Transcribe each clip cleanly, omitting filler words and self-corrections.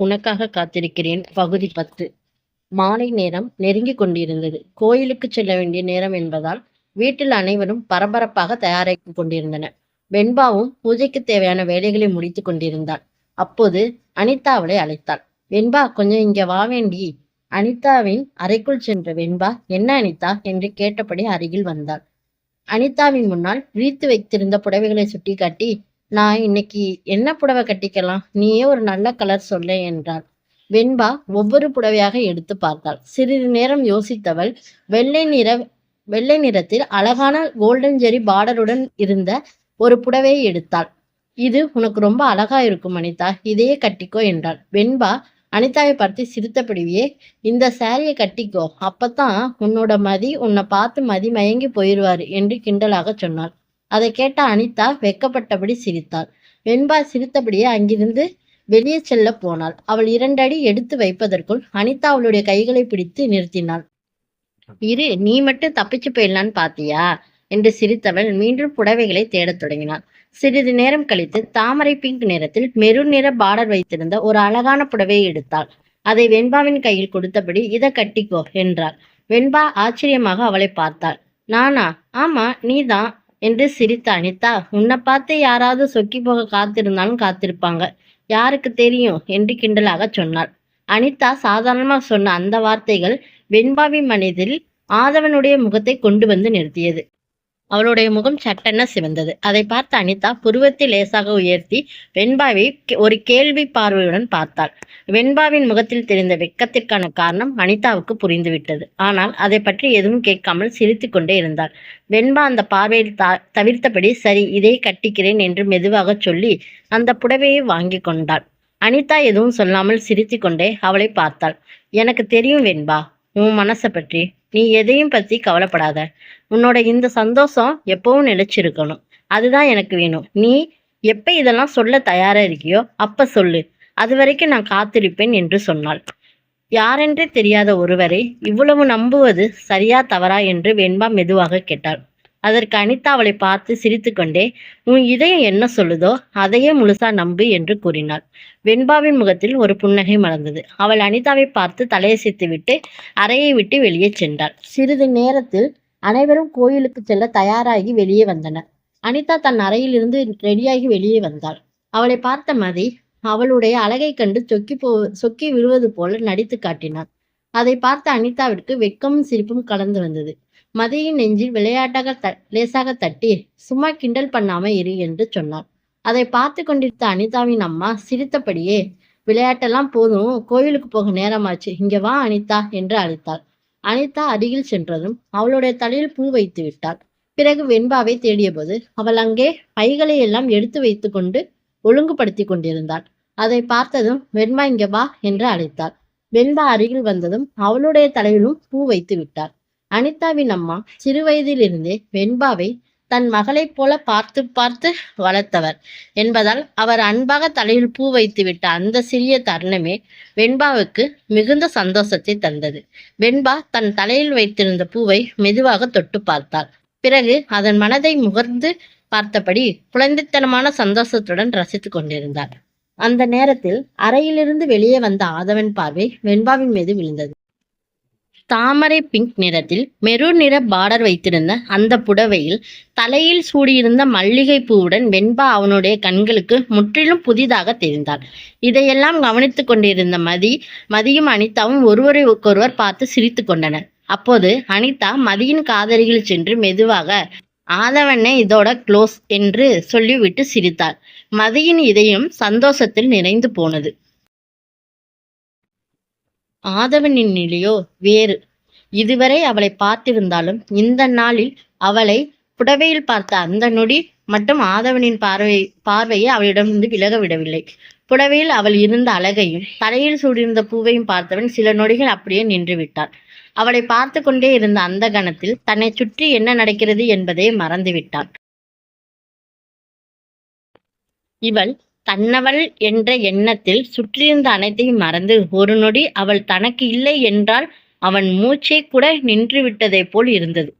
உனக்காக காத்திருக்கிறேன் பகுதி 10. மாலை நேரம் நெருங்கிக் கொண்டிருந்தது. கோயிலுக்குச் செல்ல வேண்டிய நேரம் என்பதால் வீட்டில் அனைவரும் பரபரப்பாக தயாராகிக் கொண்டிருந்தனர். வெண்பாவும் பூஜைக்குத் தேவையான வேலைகளை முடித்துக் கொண்டிருந்தாள். அப்போது அனிதா அவளை அழைத்தாள். வெண்பா, கொஞ்சம் இங்க வா வேண்டி. அனிதாவின் அறைக்குள் சென்ற வெண்பா, என்ன அனிதா என்று கேட்டபடி அருகில் வந்தாள். அனிதாவின் முன்னால் விரித்து வைத்திருந்த புடவைகளை சுட்டிக்காட்டி, நான் இன்னைக்கு என்ன புடவை கட்டிக்கலாம், நீயே ஒரு நல்ல கலர் சொல்ல என்றாள். வெண்பா ஒவ்வொரு புடவையாக எடுத்து பார்த்தாள். சிறிது நேரம் யோசித்தவள் வெள்ளை நிற வெள்ளை நிறத்தில் அழகான கோல்டன் ஜெரி பார்டருடன் இருந்த ஒரு புடவையை எடுத்தாள். இது உனக்கு ரொம்ப அழகா இருக்கும் அனிதா, இதையே கட்டிக்கோ என்றாள். வெண்பா அனிதாவை பார்த்து சிரித்தபடியே, இந்த சாரியை கட்டிக்கோ, அப்பத்தான் உன்னோட மதி உன்னை பார்த்து மதி மயங்கி போயிடுவாரு என்று கிண்டலாக சொன்னாள். அதை கேட்ட அனிதா வெக்கப்பட்டபடி சிரித்தாள். வெண்பா சிரித்தபடியே அங்கிருந்து வெளியே செல்ல போனாள். அவள் 2 அடி எடுத்து வைப்பதற்குள் அனிதா அவளுடைய கைகளை பிடித்து நிறுத்தினாள். இரு, நீ மட்டும் தப்பிச்சு போயிடலான்னு பாத்தியா என்று சிரித்தவள் மீண்டும் புடவைகளை தேடத் தொடங்கினாள். சிறிது நேரம் கழித்து தாமரை பிங்க் நிறத்தில் மெரூன் நிற பார்டர் வைத்திருந்த ஒரு அழகான புடவையை எடுத்தாள். அதை வெண்பாவின் கையில் கொடுத்தபடி, இதை கட்டிக்கோ என்றாள். வெண்பா ஆச்சரியமாக அவளை பார்த்தாள். நானா? ஆமா, நீதான் என்று சிரித்த அனிதா, உன்னை பார்த்து யாராவது சொக்கி போக காத்திருந்தாலும் காத்திருப்பாங்க, யாருக்கு தெரியும் என்று கிண்டலாக சொன்னாள். அனிதா சாதாரணமாக சொன்ன அந்த வார்த்தைகள் வெண்பாவின் மனதில் ஆதவனுடைய முகத்தை கொண்டு வந்து நிறுத்தியது. அவளுடைய முகம் சட்டென சிவந்தது. அதை பார்த்த அனிதா புருவத்தை லேசாக உயர்த்தி வெண்பாவை ஒரு கேள்வி பார்வையுடன் பார்த்தாள். வெண்பாவின் முகத்தில் தெரிந்த வெட்கத்திற்கான காரணம் அனிதாவுக்கு புரிந்துவிட்டது. ஆனால் அதை பற்றி எதுவும் கேட்காமல் சிரித்து கொண்டே இருந்தாள். வெண்பா அந்த பார்வையில் தவிர்த்தபடி, சரி, இதை கட்டிக்கிறேன் என்று மெதுவாக சொல்லி அந்த புடவையை வாங்கி கொண்டாள். அனிதா எதுவும் சொல்லாமல் சிரித்து கொண்டே அவளை பார்த்தாள். எனக்கு தெரியும் வெண்பா, உன் மனசை பற்றி. நீ எதையும் பத்தி கவலைப்படாத. உன்னோட இந்த சந்தோஷம் எப்பவும் நிலைச்சிருக்கணும், அதுதான் எனக்கு வேணும். நீ எப்ப இதெல்லாம் சொல்ல தயாரா இருக்கியோ அப்ப சொல்லு, அது வரைக்கும் நான் காத்திருப்பேன் என்று சொன்னாள். யாரென்றே தெரியாத ஒருவரை இவ்வளவு நம்புவது சரியா தவறா என்று வெண்பா மெதுவாக கேட்டாள். அதற்கு அனிதா அவளை பார்த்து சிரித்து கொண்டே, உன் இதயம் என்ன சொல்லுதோ அதையே முழுசா நம்பு என்று கூறினாள். வெண்பாவின் முகத்தில் ஒரு புன்னகை மலர்ந்தது. அவள் அனிதாவை பார்த்து தலையசைத்து விட்டு அறையை விட்டு வெளியே சென்றாள். சிறிது நேரத்தில் அனைவரும் கோயிலுக்கு செல்ல தயாராகி வெளியே வந்தனர். அனிதா தன் அறையிலிருந்து ரெடியாகி வெளியே வந்தாள். அவளை பார்த்த மதி அவளுடைய அழகை கண்டு சொக்கி விழுவது போல நடித்து காட்டினாள். அதை பார்த்த அனிதாவிற்கு வெட்கமும் சிரிப்பும் கலந்து வந்தது. மதியின் நெஞ்சில் விளையாட்டாக லேசாக தட்டி, சும்மா கிண்டல் பண்ணாம இரு என்று சொன்னாள். அதை பார்த்து கொண்டிருந்த அனிதாவின் அம்மா சிரித்தபடியே, விளையாட்டெல்லாம் போதும், கோயிலுக்கு போக நேரமாச்சு, இங்க வா அனிதா என்று அழைத்தாள். அனிதா அருகில் சென்றதும் அவளுடைய தலையில் பூ வைத்து விட்டாள். பிறகு வெண்பாவை தேடிய போது அவள் அங்கே பைகளை எல்லாம் எடுத்து வைத்து கொண்டு ஒழுங்குபடுத்தி கொண்டிருந்தாள். அதை பார்த்ததும், வெண்பா இங்க வா என்று அழைத்தாள். வெண்பா அருகில் வந்ததும் அவளுடைய தலையிலும் பூ வைத்து விட்டாள். அனிதாவின் அம்மா சிறுவயதிலிருந்தே வெண்பாவை தன் மகளைப் போல பார்த்து பார்த்து வளர்த்தவர் என்பதால் அவர் அன்பாக தலையில் பூ வைத்து விட்ட அந்த சிறிய தருணமே வெண்பாவுக்கு மிகுந்த சந்தோஷத்தை தந்தது. வெண்பா தன் தலையில் வைத்திருந்த பூவை மெதுவாக தொட்டு பார்த்தாள். பிறகு அதன் மனதை முகர்ந்து பார்த்தபடி குழந்தைத்தனமான சந்தோஷத்துடன் ரசித்து கொண்டிருந்தாள். அந்த நேரத்தில் அறையிலிருந்து வெளியே வந்த ஆதவன் பார்வை வெண்பாவின் மீது விழுந்தது. தாமரை பிங்க் நிறத்தில் மெரூன் நிற பார்டர் வைத்திருந்த அந்த புடவையில் தலையில் சூடியிருந்த மல்லிகை பூவுடன் வெண்பா அவனுடைய கண்களுக்கு முற்றிலும் புதிதாக தெரிந்தாள். இதையெல்லாம் கவனித்து கொண்டிருந்த மதியும் அனிதாவும் ஒருவருக்கொருவர் பார்த்து சிரித்து கொண்டனர். அப்போது அனிதா மதியின் காதருகில் சென்று மெதுவாக, ஆதவனே இதோட க்ளோஸ் என்று சொல்லிவிட்டு சிரித்தாள். மதியின் இதயம் சந்தோஷத்தில் நிறைந்து போனது. ஆதவனின் நிலையோ வேறு. இதுவரை அவளை பார்த்திருந்தாலும் இந்த நாளில் அவளை புடவையில் பார்த்த அந்த நொடி மட்டும் ஆதவனின் பார்வையை அவளிடமிருந்து விலக விடவில்லை. புடவையில் அவள் இருந்த அழகையும் தலையில் சூடியிருந்த பூவையும் பார்த்தவன் சில நொடிகள் அப்படியே நின்று விட்டாள். அவளை பார்த்து கொண்டே இருந்த அந்த கணத்தில் தன்னை சுற்றி என்ன நடக்கிறது என்பதை மறந்து விட்டாள். இவள் தன்னவள் என்ற எண்ணத்தில் சுற்றியிருந்த அனைத்தையும் மறந்து ஒரு நொடி அவள் தனக்கு இல்லை என்றால் அவன் மூச்சை கூட நின்று விட்டதை போல் இருந்தது.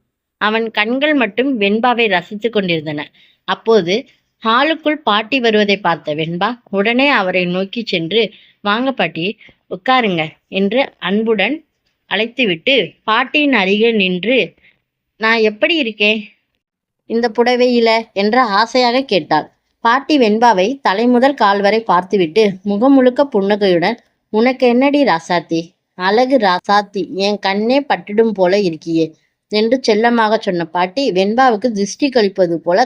அவன் கண்கள் மட்டும் வெண்பாவை ரசித்து கொண்டிருந்தன. அப்போது ஹாலுக்குள் பாட்டி வருவதை பார்த்த வெண்பா உடனே அவரை நோக்கி சென்று, வாங்க பாட்டி, உட்காருங்க என்று அன்புடன் அழைத்துவிட்டு பாட்டியின் அருகில் நின்று, நான் எப்படி இருக்கேன் இந்த புடவையில என்று ஆசையாக கேட்டாள். பாட்டி வெண்பாவை தலைமுதல் கால் வரை பார்த்துவிட்டு முகம் முழுக்க புன்னகையுடன், உனக்கு என்னடி ராசாத்தி, அழகு ராசாத்தி, என் கண்ணே பட்டுடும் போல இருக்கியே என்று செல்லமாக சொன்ன பாட்டி வெண்பாவுக்கு திருஷ்டி கழிப்பது போல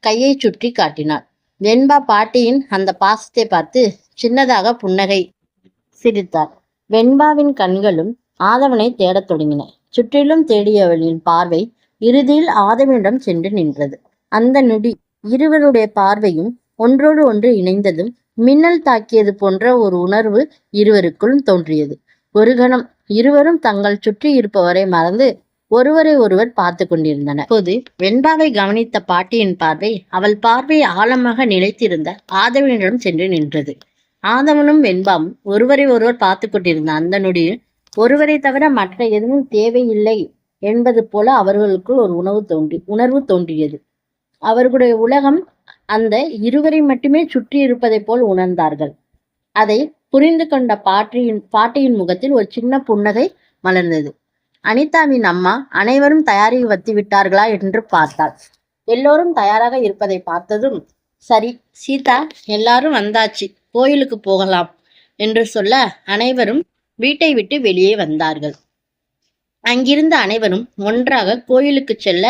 கையை சுற்றி காட்டினாள். வெண்பா பாட்டியின் அந்த பாசத்தை பார்த்து சின்னதாக புன்னகை சிரித்தார். வெண்பாவின் கண்களும் ஆதவனை தேடத் தொடங்கின. சுற்றிலும் தேடியவளின் பார்வை இறுதியில் ஆதவனிடம் சென்று நின்றது. அந்த நொடி இருவருடைய பார்வையும் ஒன்றோடு ஒன்று இணைந்ததும் மின்னல் தாக்கியது போன்ற ஒரு உணர்வு இருவருக்குள்ளும் தோன்றியது. ஒரு கணம் இருவரும் தங்கள் சுற்றி இருப்பவரை மறந்து ஒருவரை ஒருவர் பார்த்து கொண்டிருந்தனர். அப்போது வெண்பாவை கவனித்த பாட்டியின் பார்வை அவள் பார்வை ஆழமாக நிலைத்திருந்த ஆதவனிடம் சென்று நின்றது. ஆதவனும் வெண்பாவும் ஒருவரை ஒருவர் பார்த்து கொண்டிருந்த அந்த நொடியில் ஒருவரை தவிர மற்ற எதுவும் தேவையில்லை என்பது போல அவர்களுக்குள் ஒரு உணர்வு தோன்றியது. அவர்களுடைய உலகம் அந்த இருவரை மட்டுமே சுற்றி இருப்பதை போல் உணர்ந்தார்கள். அதை புரிந்து கொண்ட பாட்டியின் முகத்தில் ஒரு சின்ன புன்னகை மலர்ந்தது. அனிதாவின் அம்மா அனைவரும் தயாரி வைத்து விட்டார்களா என்று பார்த்தாள். எல்லோரும் தயாராக இருப்பதை பார்த்ததும், சரி சீதா, எல்லாரும் வந்தாச்சு, கோயிலுக்கு போகலாம் என்று சொல்ல அனைவரும் வீட்டை விட்டு வெளியே வந்தார்கள். அங்கிருந்த அனைவரும் ஒன்றாக கோயிலுக்கு செல்ல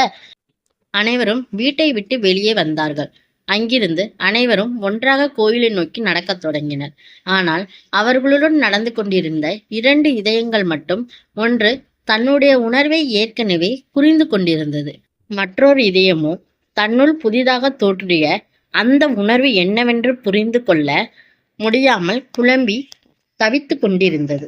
அனைவரும் வீட்டை விட்டு வெளியே வந்தார்கள். அங்கிருந்து அனைவரும் ஒன்றாக கோயிலை நோக்கி நடக்கத் தொடங்கினர். ஆனால் அவர்களுடன் நடந்து கொண்டிருந்த 2 இதயங்கள் மட்டும் ஒன்று தன்னுடைய உணர்வை ஏற்கனவே புரிந்து கொண்டிருந்தது. மற்றொரு இதயமோ தன்னுள் புதிதாக தோன்றிய அந்த உணர்வு என்னவென்று புரிந்து கொள்ள முடியாமல் குழம்பி தவித்து கொண்டிருந்தது.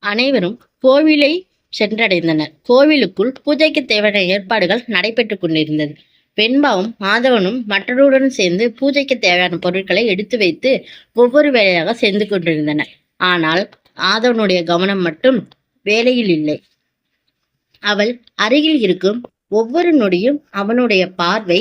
அனைவரும் கோவிலை சென்றடைந்தனர். கோவிலுக்குள் பூஜைக்கு தேவையான ஏற்பாடுகள் நடைபெற்று கொண்டிருந்தது. வெண்பாவும் மாதவனும் மற்றவருடன் சேர்ந்து பூஜைக்கு தேவையான பொருட்களை எடுத்து வைத்து ஒவ்வொரு வேலையாக சென்று கொண்டிருந்தனர். ஆனால் ஆதவனுடைய கவனம் மட்டும் வேலையில் இல்லை. அவள் அருகில் இருக்கும் ஒவ்வொரு நொடியும் அவனுடைய பார்வை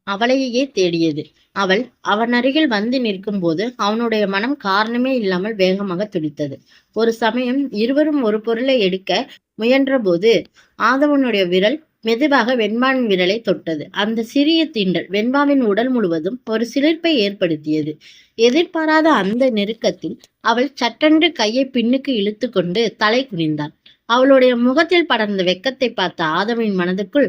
அவளையே தேடியது. அவள் அவன் அருகில் வந்து நிற்கும் போது அவனுடைய மனம் காரணமே இல்லாமல் வேகமாக துடித்தது. ஒரு சமயம் இருவரும் ஒரு பொருளை எடுக்க முயன்ற போது ஆதவனுடைய விரல் மெதுவாக வெண்பாவின் விரலை தொட்டது. அந்த சிறிய தீண்டல் வெண்பாவின் உடல் முழுவதும் ஒரு சிலிர்ப்பை ஏற்படுத்தியது. எதிர்பாராத அந்த நெருக்கத்தில் அவள் சட்டென்று கையை பின்னுக்கு இழுத்து கொண்டு தலை குனிந்தாள். அவளுடைய முகத்தில் படர்ந்த வெட்கத்தை பார்த்த ஆதவனின் மனதுக்குள்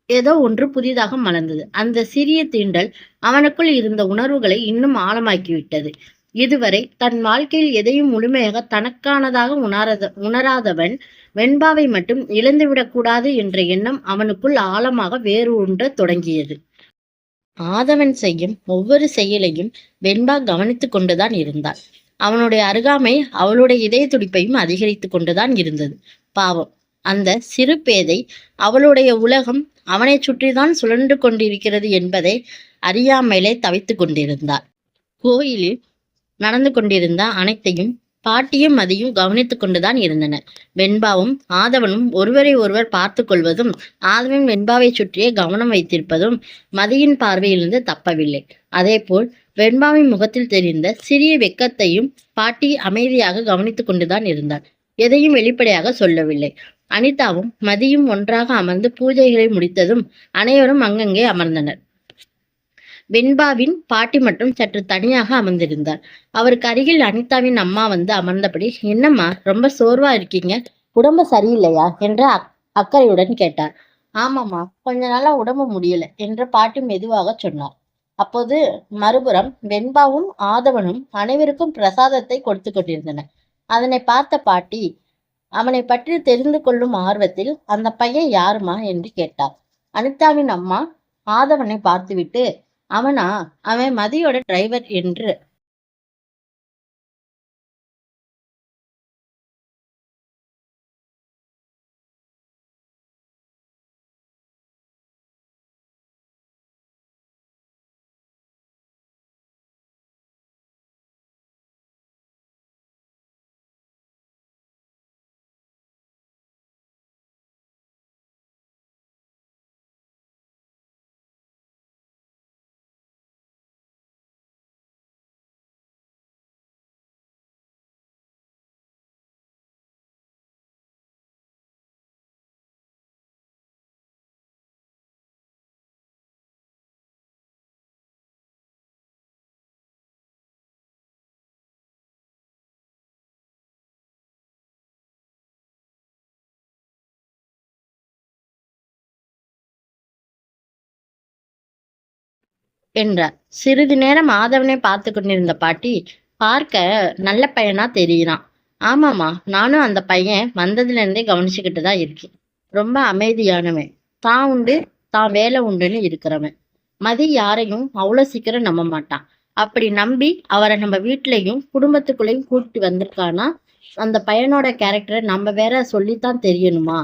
ஏதோ ஒன்று புதிதாக மலர்ந்தது. அந்த சிறிய தீண்டல் அவனுக்குள் இருந்த உணர்வுகளை இன்னும் ஆழமாக்கிவிட்டது. இதுவரை தன் வாழ்க்கையில் எதையும் முழுமையாக தனக்கானதாக உணராதவன் வெண்பாவை மட்டும் இழந்துவிடக்கூடாது என்ற எண்ணம் அவனுக்குள் ஆழமாக வேரூன்ற தொடங்கியது. ஆதவன் செய்யும் ஒவ்வொரு செயலையும் வெண்பா கவனித்து கொண்டுதான் இருந்தாள். அவனுடைய அருகாமை அவளுடைய இதய துடிப்பையும் அதிகரித்து கொண்டுதான் இருந்தது. பாவம், அந்த சிறு பேதை அவளுடைய உலகம் அவனை சுற்றிதான் சுழன்று கொண்டிருக்கிறது என்பதை அறியாமலே தவித்து கொண்டிருந்தாள். கோயிலில் நடந்து கொண்டிருந்த அனைத்தையும் பாட்டியும் மதியும் கவனித்து கொண்டுதான் இருந்தனர். வெண்பாவும் ஆதவனும் ஒருவரை ஒருவர் பார்த்து கொள்வதும் ஆதவன் வெண்பாவை சுற்றியே கவனம் வைத்திருப்பதும் மதியின் பார்வையிலிருந்து தப்பவில்லை. அதேபோல் வெண்பாவின் முகத்தில் தெரிந்த சிறிய வெட்கத்தையும் பாட்டி அமைதியாக கவனித்து கொண்டுதான் இருந்தாள். எதையும் வெளிப்படையாக சொல்லவில்லை. அனிதாவும் மதியும் ஒன்றாக அமர்ந்து பூஜைகளை முடித்ததும் அனைவரும் அங்கங்கே அமர்ந்தனர். வெண்பாவின் பாட்டி மட்டும் சற்று தனியாக அமர்ந்திருந்தார். அவருக்கு அருகில் அனிதாவின் அம்மா வந்து அமர்ந்தபடி, என்னம்மா ரொம்ப சோர்வா இருக்கீங்க, உடம்பு சரியில்லையா என்று அக்கறையுடன் கேட்டார். ஆமாம்மா, கொஞ்ச நாளா உடம்பு முடியல என்று பாட்டி மெதுவாக சொன்னார். அப்போது மறுபுறம் வெண்பாவும் ஆதவனும் அனைவருக்கும் பிரசாதத்தை கொடுத்து கொண்டிருந்தனர். அதனை பார்த்த பாட்டி அவனை பற்றி தெரிந்து கொள்ளும் ஆர்வத்தில், அந்த பையன் யாருமா என்று கேட்டார். அனிதாவின் அம்மா ஆதவனை பார்த்துவிட்டு, அவனா, அவன் மதியோட டிரைவர் என்று என்றார். சிறிது நேரம் ஆதவனை பார்த்து கொண்டிருந்த பாட்டி, பார்க்க நல்ல பையனா தெரியுறான். ஆமாமா, நானும் அந்த பையன் வந்ததுல இருந்தே கவனிச்சுக்கிட்டு தான் இருக்கேன். ரொம்ப அமைதியானவன், தான் உண்டு தான் வேலை உண்டுன்னு இருக்கிறவன். மதி யாரையும் அவ்வளவு சீக்கிரம் நம்ப மாட்டான். அப்படி நம்பி அவரை நம்ம வீட்லயும் குடும்பத்துக்குள்ளேயும் கூட்டிட்டு வந்திருக்கானா, அந்த பையனோட கேரக்டரை நம்ம வேற சொல்லித்தான் தெரியணுமா?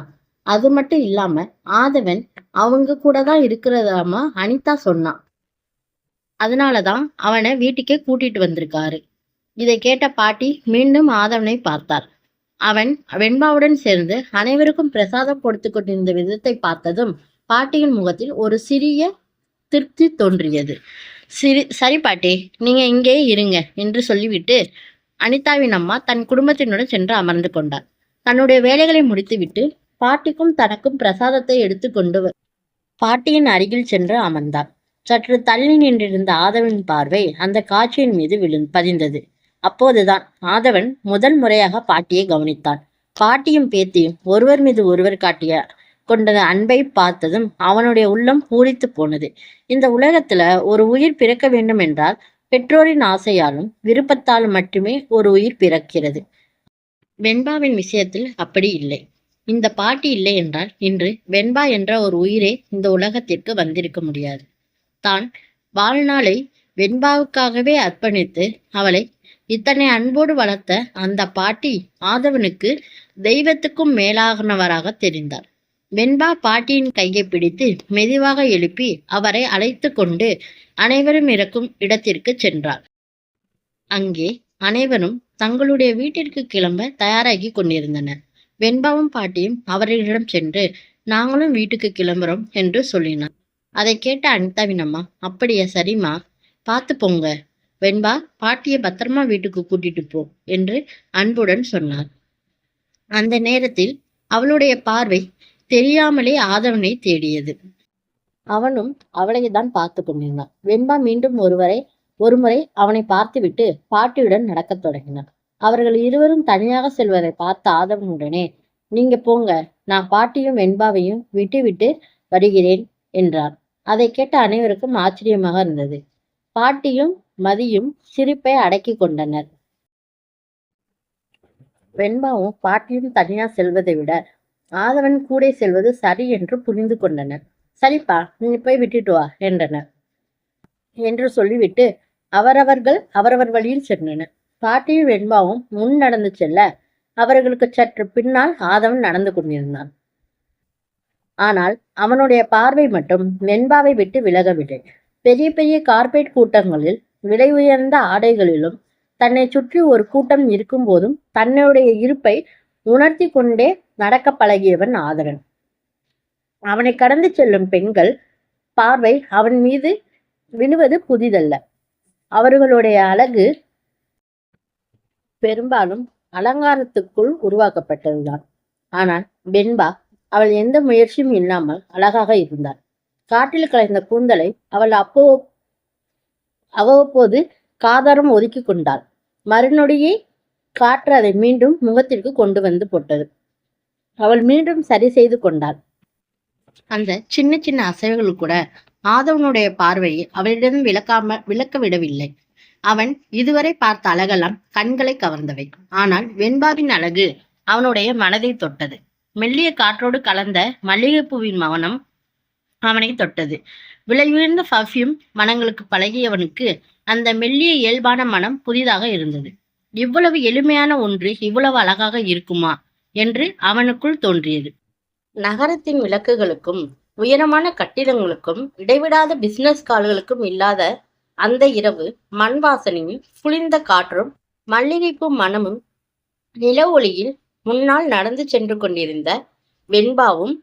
அது மட்டும் இல்லாம ஆதவன் அவங்க கூட தான் இருக்கிறதாமா அனிதா சொன்னான். அதனாலதான் அவனை வீட்டுக்கே கூட்டிட்டு வந்திருக்காரு. இதை கேட்ட பாட்டி மீண்டும் ஆதவனை பார்த்தார். அவன் வெண்பாவுடன் சேர்ந்து அனைவருக்கும் பிரசாதம் கொடுத்து கொண்டிருந்த விதத்தை பார்த்ததும் பாட்டியின் முகத்தில் ஒரு சிறிய திருப்தி தோன்றியது. சரி பாட்டி, நீங்க இங்கே இருங்க என்று சொல்லிவிட்டு அனிதாவின் அம்மா தன் குடும்பத்தினுடன் சென்று அமர்ந்து கொண்டார். தன்னுடைய வேலைகளை முடித்துவிட்டு பாட்டிக்கும் தனக்கும் பிரசாதத்தை எடுத்து கொண்டு பாட்டியின் அருகில் சென்று அமர்ந்தார். சற்று தள்ளி நின்றிருந்த ஆதவனின் பார்வை அந்த காட்சியின் மீது பதிந்தது. அப்போதுதான் ஆதவன் முதல் முறையாக பாட்டியை கவனித்தான். பாட்டியும் பேத்தியும் ஒருவர் மீது ஒருவர் காட்டிய கொண்ட அன்பை பார்த்ததும் அவனுடைய உள்ளம் பூரித்து போனது. இந்த உலகத்துல ஒரு உயிர் பிறக்க வேண்டும் என்றால் பெற்றோரின் ஆசையாலும் விருப்பத்தாலும் மட்டுமே ஒரு உயிர் பிறக்கிறது. வெண்பாவின் விஷயத்தில் அப்படி இல்லை. இந்த பாட்டி இல்லை என்றால் இன்று வெண்பா என்ற ஒரு உயிரே இந்த உலகத்திற்கு வந்திருக்க முடியாது. தான் வாழ்நாளை வெண்பாவுக்காகவே அர்ப்பணித்து அவளை இத்தனை அன்போடு வளர்த்த அந்த பாட்டி ஆதவனுக்கு தெய்வத்துக்கும் மேலானவராக தெரிந்தார். வெண்பா பாட்டியின் கையை பிடித்து மெதுவாக எழுப்பி அவரை அழைத்து கொண்டு அனைவரும் இருக்கும் இடத்திற்கு சென்றார். அங்கே அனைவரும் தங்களுடைய வீட்டிற்கு கிளம்ப தயாராகி கொண்டிருந்தனர். வெண்பாவும் பாட்டியும் அவர்களிடம் சென்று நாங்களும் வீட்டுக்கு கிளம்புறோம் என்று சொல்லினார். அதை கேட்ட அனிதாவின் அம்மா, அப்படியா, சரிம்மா, பார்த்து போங்க. வெண்பா, பாட்டியை பத்திரமா வீட்டுக்கு கூட்டிட்டு போ என்று அன்புடன் சொன்னார். அந்த நேரத்தில் அவளுடைய பார்வை தெரியாமலே ஆதவனை தேடியது. அவனும் அவளைதான் பார்த்து கொண்டிருந்தான். வெண்பா மீண்டும் ஒருமுறை அவனை பார்த்துவிட்டு பாட்டியுடன் நடக்கத் தொடங்கினான். அவர்கள் இருவரும் தனியாக செல்வதை பார்த்த ஆதவனுடனே, நீங்க போங்க, நான் பாட்டியும் வெண்பாவையும் விட்டு வருகிறேன் என்றார். அதை கேட்ட அனைவருக்கும் ஆச்சரியமாக இருந்தது. பாட்டியும் மதியும் சிரிப்பை அடக்கி கொண்டனர். வெண்பாவும் பாட்டியும் தனியா செல்வதை விட ஆதவன் கூட செல்வது சரி என்று புரிந்து கொண்டனர். சரிப்பா, நீ போய் விட்டுட்டு வா என்றனர். என்று சொல்லிவிட்டு அவரவர் வழியில் சென்றனர். பாட்டியும் வெண்பாவும் முன் நடந்து செல்ல அவர்களுக்கு சற்று பின்னால் ஆதவன் நடந்து கொண்டிருந்தான். ஆனால் அவனுடைய பார்வை மட்டும் வெண்பாவை விட்டு விலகவில்லை. பெரிய பெரிய கார்ப்பரேட் கூட்டங்களில் விலை உயர்ந்த ஆடைகளிலும் தன்னை சுற்றி ஒரு கூட்டம் இருக்கும் போதும் தன்னுடைய இருப்பை உணர்த்தி கொண்டே நடக்க பழகியவன் ஆதவன். அவனை கடந்து செல்லும் பெண்கள் பார்வை அவன் மீது விழுவது புதிதல்ல. அவர்களுடைய அழகு பெரும்பாலும் அலங்காரத்துக்குள் உருவாக்கப்பட்டதுதான். ஆனால் வெண்பா அவள் எந்த முயற்சியும் இல்லாமல் அழகாக இருந்தாள். காற்றில் கலைந்த கூந்தலை அவள் அவ்வப்போது காதாரம் ஒதுக்கி கொண்டாள். மறுநொடியே காற்று அதை மீண்டும் முகத்திற்கு கொண்டு வந்து போட்டது. அவள் மீண்டும் சரி செய்து கொண்டாள். அந்த சின்ன சின்ன அசைவுகள் கூட ஆதவனுடைய பார்வையை அவளிடம் விளக்க விடவில்லை. அவன் இதுவரை பார்த்த அழகெல்லாம் கண்களை கவர்ந்தவை. ஆனால் வெண்பாவின் அழகு அவனுடைய மனதை தொட்டது. மெல்லிய காற்றோடு கலந்த மல்லிகைப்பூவின் மனம் அவனை தொட்டது. விலை உயர்ந்த பர்ஃப்யூம் மனங்களுக்கு பழகியவனுக்கு அந்த மெல்லிய இயல்பான மனம் புதிதாக இருந்தது. இவ்வளவு எளிமையான ஒன்று இவ்வளவு அழகாக இருக்குமா என்று அவனுக்குள் தோன்றியது. நகரத்தின் விளக்குகளுக்கும் உயரமான கட்டிடங்களுக்கும் இடைவிடாத பிசினஸ் கால்களுக்கும் இல்லாத அந்த இரவு மண் வாசனையும் குளிர்ந்த காற்றும் மல்லிகைப்பூ மனமும் நில ஒளியில் முன்னால் நடந்து சென்று கொண்டிருந்த வெண்பாவும்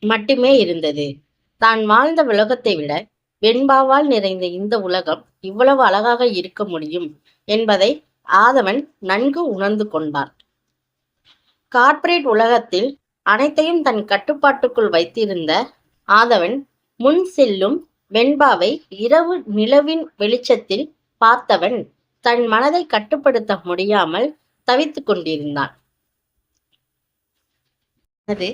மட்டுமே இருந்தது. தான் வாழ்ந்த உலகத்தை விட வெண்பாவால் நிறைந்த இந்த உலகம் இவ்வளவு அழகாக இருக்க முடியும் என்பதை ஆதவன் நன்கு உணர்ந்து கொண்டான். கார்ப்பரேட் உலகத்தில் அனைத்தையும் தன் கட்டுப்பாட்டுக்குள் வைத்திருந்த ஆதவன் முன் செல்லும் வெண்பாவை இரவு நிலவின் வெளிச்சத்தில் பார்த்தவன் தன் மனதை கட்டுப்படுத்த முடியாமல் தவித்துக் கொண்டிருந்தான். அது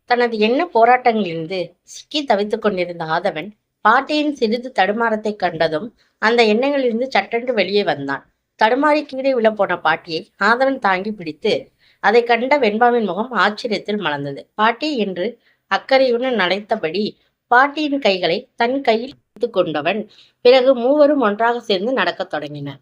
தனது எண்ண போராட்டங்களிலிருந்து சிக்கி தவித்துக் கொண்டிருந்த ஆதவன் பாட்டியின் சிறிது தடுமாறத்தை கண்டதும் அந்த எண்ணங்களிலிருந்து சட்டென்று வெளியே வந்தான். தடுமாறி கீழே விழப்போன பாட்டியை ஆதவன் தாங்கி பிடித்து அதை கண்ட வெண்பாவின் முகம் ஆச்சரியத்தில் மலர்ந்தது. பாட்டி என்று அக்கறையுடன் நடைத்தபடி பாட்டியின் கைகளை தன் கையில் எடுத்து கொண்டவன் பிறகு மூவரும் ஒன்றாக சேர்ந்து நடக்கத் தொடங்கினர்.